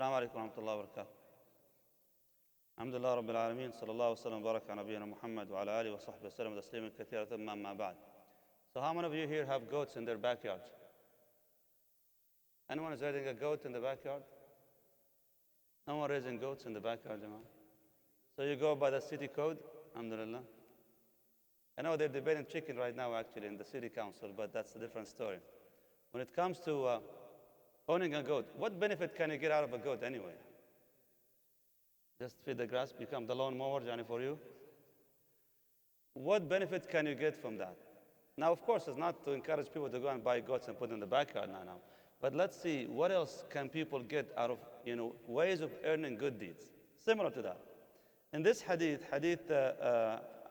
السلام عليكم ورحمة الله وبركاته. الحمد لله رب العالمين، صلى الله وسلم وبارك على نبينا محمد وعلى آله وصحبه وسلم تسليما كثيرا ثم أما بعد. So how many of you here have goats in their backyard? Anyone is raising a goat in the backyard? No one raising goats in the backyard, Jama'ah? So you go by the city code? Alhamdulillah. I know they're debating chicken right now actually in the city council, but that's a different story. When it comes to owning a goat, what benefit can you get out of a goat anyway? Just feed the grass, become the lawn mower, Johnny, for you? What benefit can you get from that? Now, of course, it's not to encourage people to go and buy goats and put in the backyard now. But let's see, what else can people get out of, ways of earning good deeds? Similar to that. In this hadith,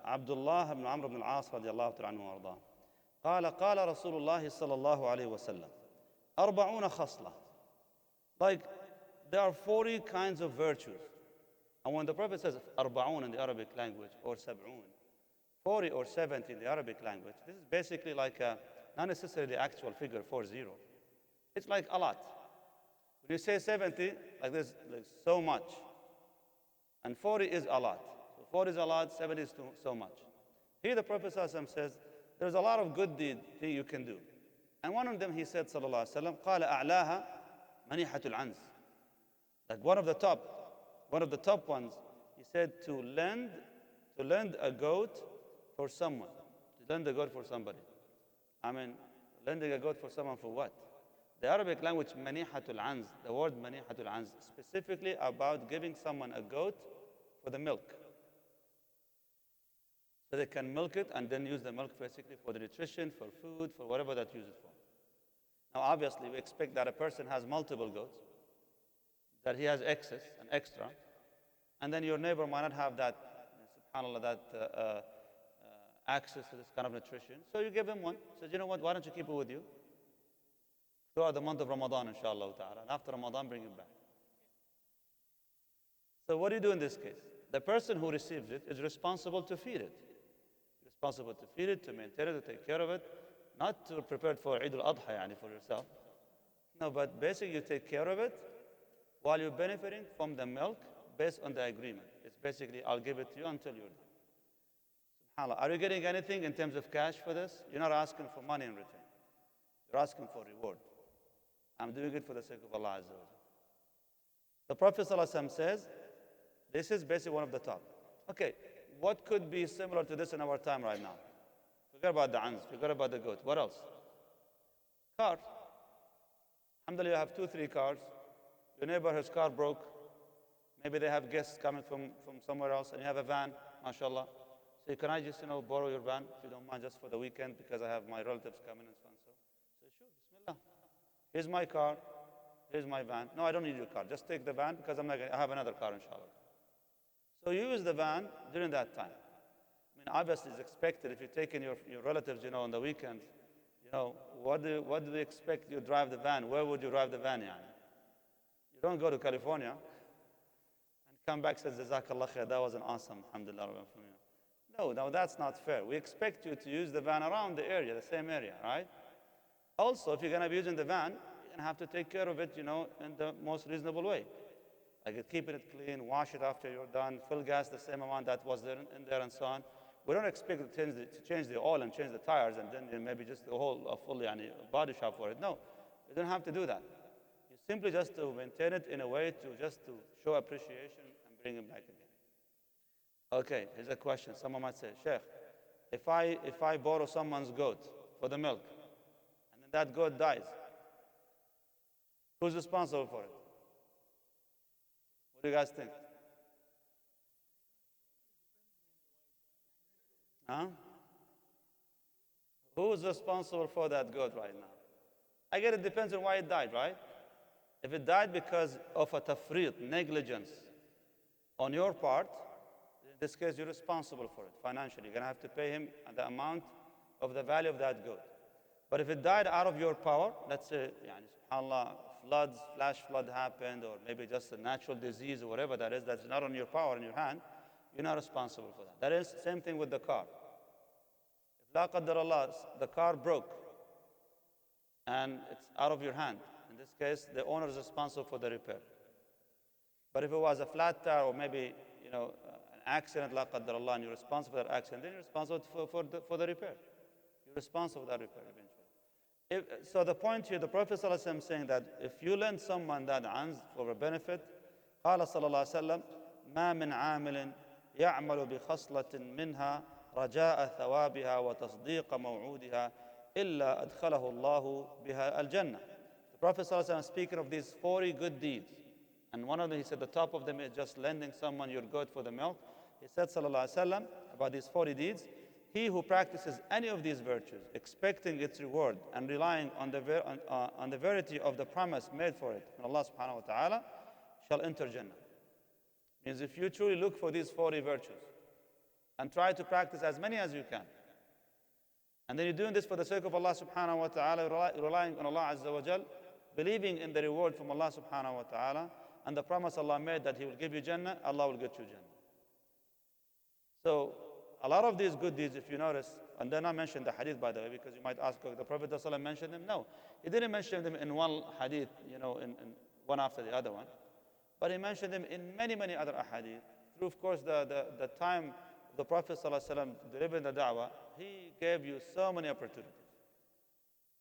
Abdullah ibn Amr ibn al-As radiallahu ta'ala anhu warḍah, قال رسول الله صلى الله عليه وسلم 40 خصلة. Like, there are 40 kinds of virtues. And when the Prophet says 40 in the Arabic language, or 70, 40 or 70 in the Arabic language, this is basically like not necessarily the actual figure 40. It's like a lot. When you say 70, like this, like so much. And 40 is a lot. So 40 is a lot, 70 is so much. Here the Prophet says, there's a lot of good deed thing you can do. And one of them he said, sallallahu alaihi wasallam, قال أعلاها منيحة العنز. Like one of the top ones, he said to lend a goat for someone. To lend a goat for somebody. I mean, lending a goat for someone for what? The Arabic language, manihatul anz, the word manihatul anz, specifically about giving someone a goat for the milk. So they can milk it and then use the milk basically for the nutrition, for food, for whatever that you use it for. Now obviously we expect that a person has multiple goats, that he has excess and extra, and then your neighbor might not have that, subhanAllah, that access to this kind of nutrition. So you give him one. Says, you know what, why don't you keep it with you? Throughout the month of Ramadan, inshallah ta'ala. And after Ramadan, bring it back. So what do you do in this case? The person who receives it is responsible to feed it. Responsible to feed it, to maintain it, to take care of it. Not to prepare it for Eid al-Adha, for yourself. No, but basically you take care of it while you're benefiting from the milk based on the agreement. It's basically, I'll give it to you until you're done. SubhanAllah. Are you getting anything in terms of cash for this? You're not asking for money in return. You're asking for reward. I'm doing it for the sake of Allah Azza wa Jalla. The Prophet ﷺ says, this is basically one of the top. Okay, what could be similar to this in our time right now? Forget about the anz, forget about the goat. What else? Car. Alhamdulillah, you have 2-3 cars. Your neighbor's car broke. Maybe they have guests coming from somewhere else, and you have a van, mashallah. So can I just, borrow your van, if you don't mind, just for the weekend, because I have my relatives coming and so and so. So sure, bismillah. Here's my car, here's my van. No, I don't need your car. Just take the van, because I have another car, inshallah. So you use the van during that time. I mean, obviously it's expected if you're taking your relatives, on the weekends, what do they expect you drive the van? Where would you drive the van, yani? You don't go to California and come back and say, Jazakallah khair, that was an awesome, alhamdulillah. No, that's not fair. We expect you to use the van around the area, the same area, right? Also, if you're going to be using the van, you're going to have to take care of it, in the most reasonable way. Like keeping it clean, wash it after you're done, fill gas the same amount that was there in there and so on. We don't expect to change the oil and change the tires and then maybe just a full body shop for it. No, you don't have to do that. You simply just to maintain it in a way to show appreciation and bring it back again. Okay, here's a question. Someone might say, Sheikh, if I borrow someone's goat for the milk, and then that goat dies, who's responsible for it? What do you guys think? Huh? Who's responsible for that goat right now? I guess it depends on why it died, right? If it died because of a tafrit, negligence on your part, in this case you're responsible for it financially. You're going to have to pay him the amount of the value of that goat. But if it died out of your power, let's say, subhanAllah, flash flood happened, or maybe just a natural disease or whatever that is, that's not on your power, in your hand, you're not responsible for that. That is the same thing with the car. If la qaddar Allah, the car broke and it's out of your hand, in this case, the owner is responsible for the repair. But if it was a flat tire or maybe, an accident, la qaddar Allah, and you're responsible for that accident, then you're responsible for the repair. You're responsible for that repair eventually. So the point here, the Prophet ﷺ is saying that if you lend someone that anz for a benefit, قال صلى الله عليه وسلم ما من عامل يعمل بخصلة منها رجاء ثوابها وتصديق موعودها إلا أدخله الله بها الجنة. The Prophet ﷺ speaking of these 40 good deeds. And one of them, he said, the top of them is just lending someone your goat for the milk. He said, sallallahu alaihi wasallam, about these 40 deeds, he who practices any of these virtues, expecting its reward and relying on the verity of the promise made for it from Allah subhanahu wa ta'ala, shall enter Jannah. Means if you truly look for these 40 virtues and try to practice as many as you can, and then you're doing this for the sake of Allah subhanahu wa ta'ala, relying on Allah azza wa jal, believing in the reward from Allah subhanahu wa ta'ala, and the promise Allah made that He will give you Jannah, Allah will get you Jannah. So, a lot of these good deeds, if you notice, and then I mentioned the hadith, by the way, because you might ask, the Prophet ﷺ mentioned them? No, he didn't mention them in one hadith, in one after the other one. But he mentioned them in many, many other ahadith. Through, of course, the time the Prophet ﷺ delivering the da'wah, he gave you so many opportunities.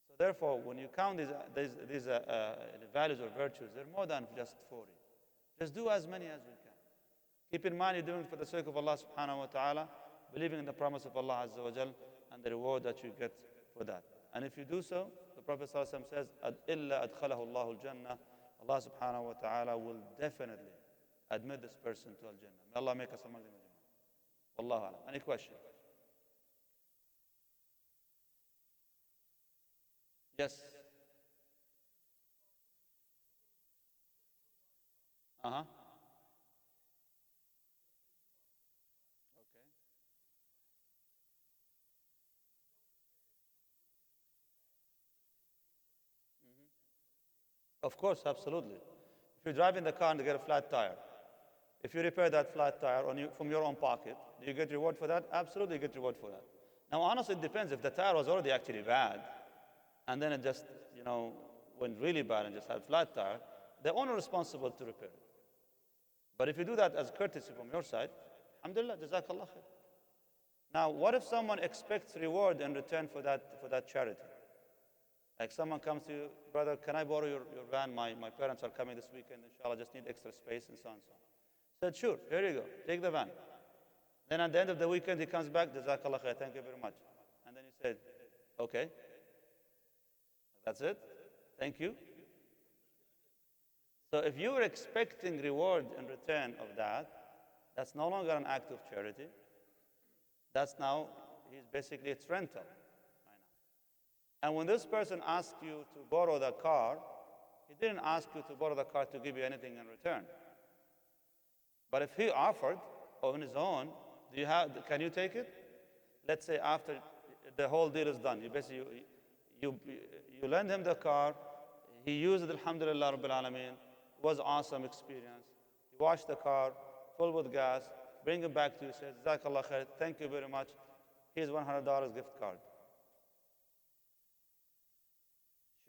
So therefore, when you count these values or virtues, they're more than just 40. Just do as many as you can. Keep in mind you're doing it for the sake of Allah subhanahu wa ta'ala, believing in the promise of Allah azza wa jal, and the reward that you get for that. And if you do so, the Prophet ﷺ says, إِلَّا أَدْخَلَهُ اللَّهُ الْجَنَّةِ, Allah subhanahu wa ta'ala will definitely admit this person to Al-Jannah. May Allah make us among them. Wallahu alam. Any question? Yes. Uh-huh. Okay. Of course, absolutely. If you're driving the car and you get a flat tire, if you repair that flat tire from your own pocket, do you get reward for that? Absolutely, you get reward for that. Now, honestly, it depends. If the tire was already actually bad, and then it just, went really bad and just had a flat tire, the owner is responsible to repair it. But if you do that as courtesy from your side, alhamdulillah, jazakallah khair. Now, what if someone expects reward in return for that charity? Like someone comes to you, brother, can I borrow your van? My parents are coming this weekend, inshallah, just need extra space and so on and so on. Said, sure, here you go, take the van. Then at the end of the weekend, he comes back, jazakallah khair, thank you very much. And then he said, okay, that's it, thank you. So if you were expecting reward in return of that, that's no longer an act of charity. That's now, basically, it's rental. And when this person asked you to borrow the car, he didn't ask you to borrow the car to give you anything in return. But if he offered on his own, can you take it? Let's say after the whole deal is done, you lend him the car, he used it, alhamdulillah rabbil alameen, it was an awesome experience. He washed the car, full with gas, bring it back to you, says, jazakallah khair, thank you very much, here's $100 gift card.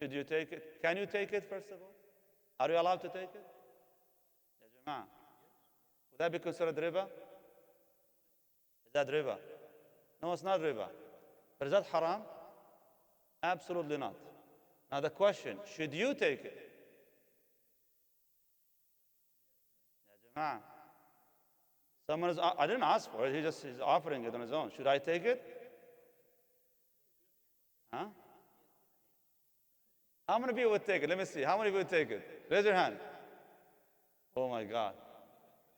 Should you take it? Can you take it, first of all? Are you allowed to take it? Ya Jama'ah. Would that be considered riba? Is that riba? No, it's not riba. But is that haram? Absolutely not. Now the question, should you take it? Ya Jama'ah. I didn't ask for it, he's offering it on his own. Should I take it? Huh? How many people would take it? Let me see. How many people would take it? Raise your hand. Oh my God.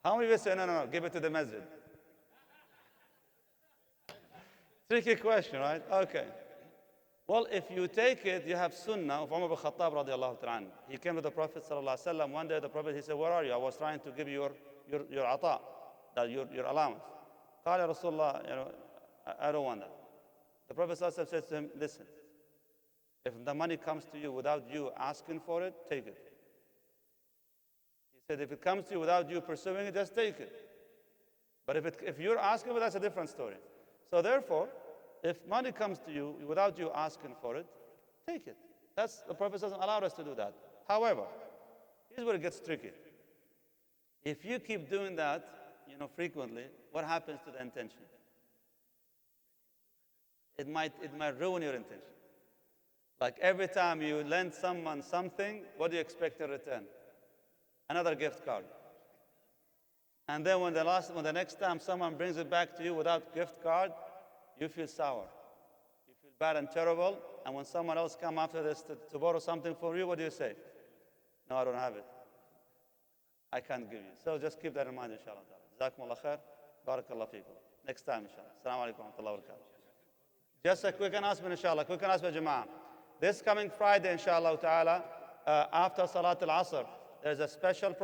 How many people say, no, give it to the masjid? Tricky question, right? Okay. Well, if you take it, you have sunnah of Umar ibn Khattab radiallahu ta'ala. He came to the Prophet sallallahu alaihi wasallam. One day the Prophet, he said, where are you? I was trying to give you your ata, your allowance. قال يا رسول الله, I don't want that. The Prophet sallallahu alaihi wasallam said to him, listen, if the money comes to you without you asking for it, take it. He said, if it comes to you without you pursuing it, just take it. But if you're asking for it, that's a different story. So therefore, if money comes to you without you asking for it, take it. The Prophet doesn't allow us to do that. However, here's where it gets tricky. If you keep doing that, frequently, what happens to the intention? It might ruin your intention. Like every time you lend someone something, what do you expect in return? Another gift card. And then when the next time someone brings it back to you without gift card, you feel sour. You feel bad and terrible. And when someone else comes after this to borrow something for you, what do you say? No, I don't have it. I can't give you. So just keep that in mind, inshallah. Jazakumullah khair. Barakallah feekum. Next time, inshallah. Assalamu alaikum wa rahmatullahi wa barakatuh. Just a quick announcement, inshallah. Quick announcement, Jama'ah. This coming Friday, inshallah ta'ala, after Salat al-Asr, there's a special